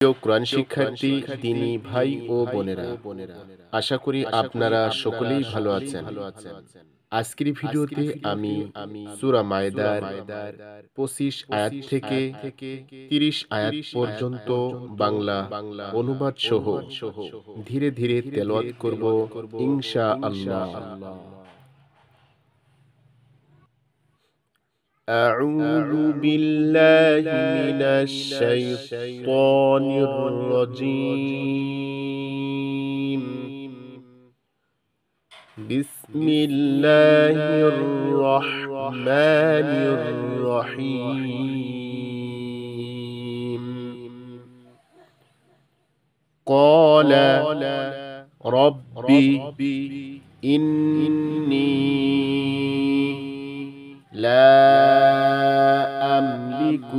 প্রিয় কোরআন শিক্ষার্থী, দ্বীনি ভাই ও বোনেরা, আশা করি আপনারা সকলেই ভালো আছেন। আজকের ভিডিওতে আমি সূরা মায়েদার 25 আয়াত থেকে 30 আয়াত পর্যন্ত বাংলা অনুবাদ সহ ধীরে ধীরে তেলাওয়াত করব ইনশাআল্লাহ। أعوذ بالله من الشيطان الرجيم. بسم الله الرحمن الرحيم. قال ربي إني لا أملك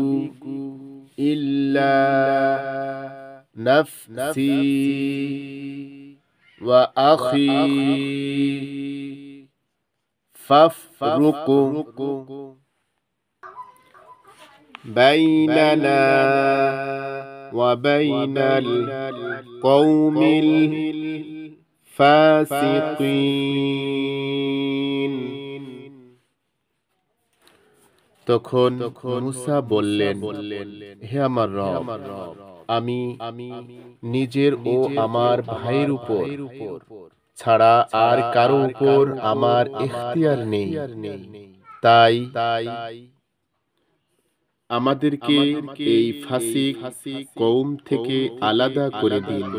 إلا نفسي وأخي فافرق بيننا وبين القوم الفاسقين. তখন মূসা বললেন, হে আমার রব, আমি নিজের ও আমার ভাইয়ের উপর ছাড়া আর কারো উপর আমার ইখতিয়ার নেই, তাই আমাদেরকে এই ফাসিক কওম থেকে আলাদা করে দিন।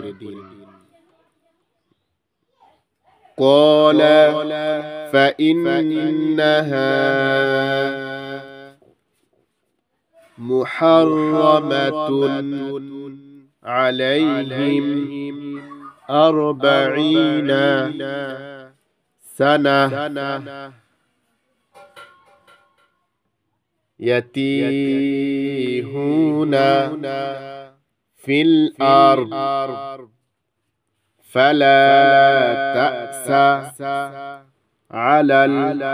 قال فإنها محرمة عليهم 40 سنة يتيهون في الأرض فلا تأس على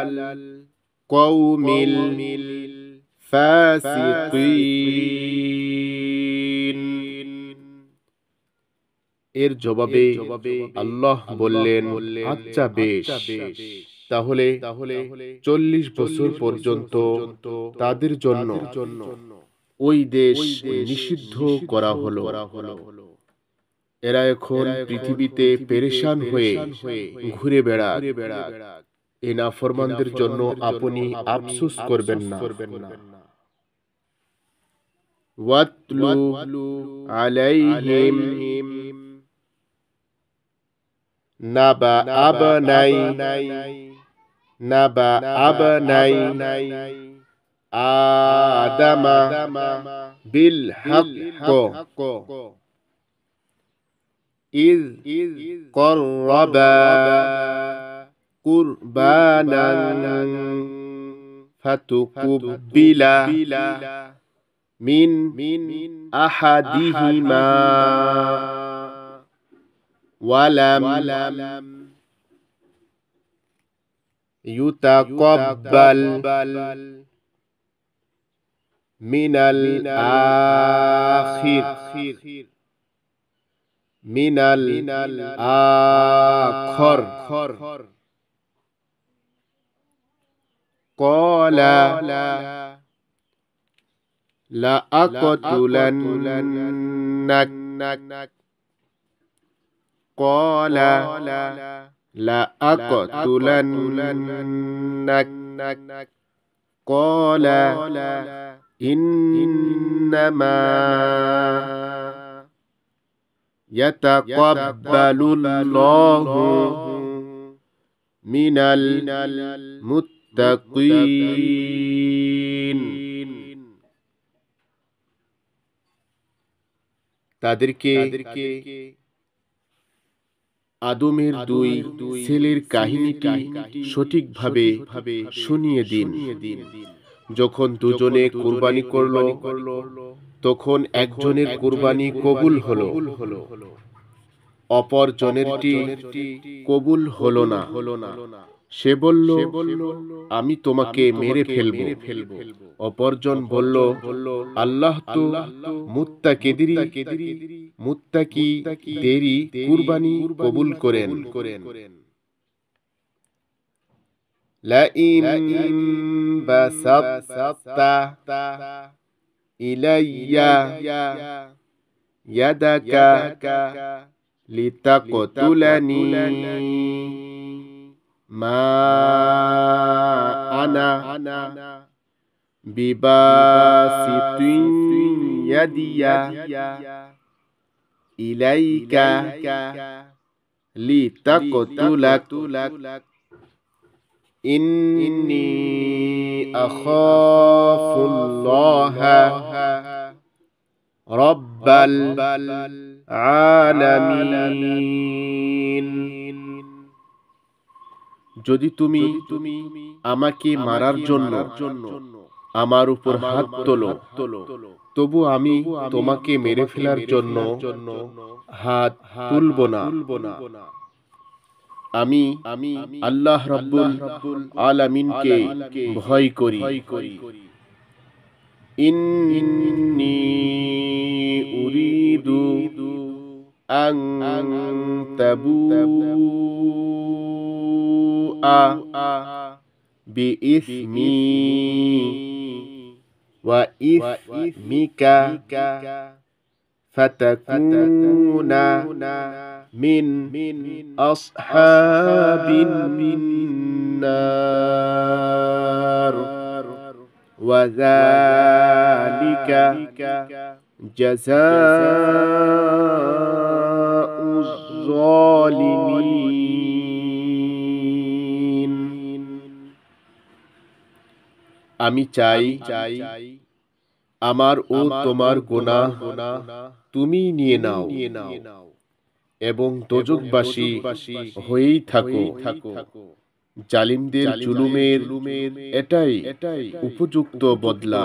القوم الفاسقين. এর জবাবে আল্লাহ বললেন, আচ্ছা বেশ, তাহলে 40 বছর পর্যন্ত তাদের জন্য ওই দেশ নিষিদ্ধ করা হলো। এরা এখন পৃথিবীতে পেরেশান হয়ে ঘুরে বেড়াক। এই নাফরমানদের জন্য আপনি আফসোস করবেন না। ওয়াতলু আলাইহিম নাবা আবনাই আদামা বিল হক إذ قربا قربانا فتقبل من أحدهما ولم يتقبل من الآخر قال لأقتلنك قال قال إنما يتقبل الله من المتقين. তাদেরকে আদমের 2 ছেলের কাহিনীটি সঠিকভাবে শুনিয়ে দিন। যখন দুজনে কুরবানি করল, তখন একজনের কুরবানি কবুল হলো, অপর জনেরটি কবুল হলো না। সে বলল, আমি তোমাকে মেরে ফেলব। অপরজন বলল, আল্লাহ তো মুত্তাকিদেরই কুরবানি কবুল করেন। লাইন বাসাত্তা ইলাইয়া ইয়াদাকা লিতাকতুলানি মা আনা বিবাসিতিন ইয়াদিয়া ইলাইকা লিতাকতুলাক ইন্নী আখাফুল্লাহা রাব্বাল আলামিন। যদি তুমি আমাকে মারার জন্য আমার উপর হাত তোলো, তবু আমি তোমাকে মেরে ফেলার জন্য হাত তুলব না। আমি আল্লাহ রাব্বুল আলামিনকে ভয় করি। ইন্নী উরিদু আন তাবুআ বিইসমি ওয়া ইসমিকা ফাতাকুনা মিন আসহাবিন নার ওয়া যালিকা জাযাউয যালিমিন। আমি চাই আমার ও তোমার গুনাহ তুমি নিয়ে নাও এবং দোজখবাসী হয়েই থাকো। জালিমদের জুলুমের এটাই উপযুক্ত বদলা।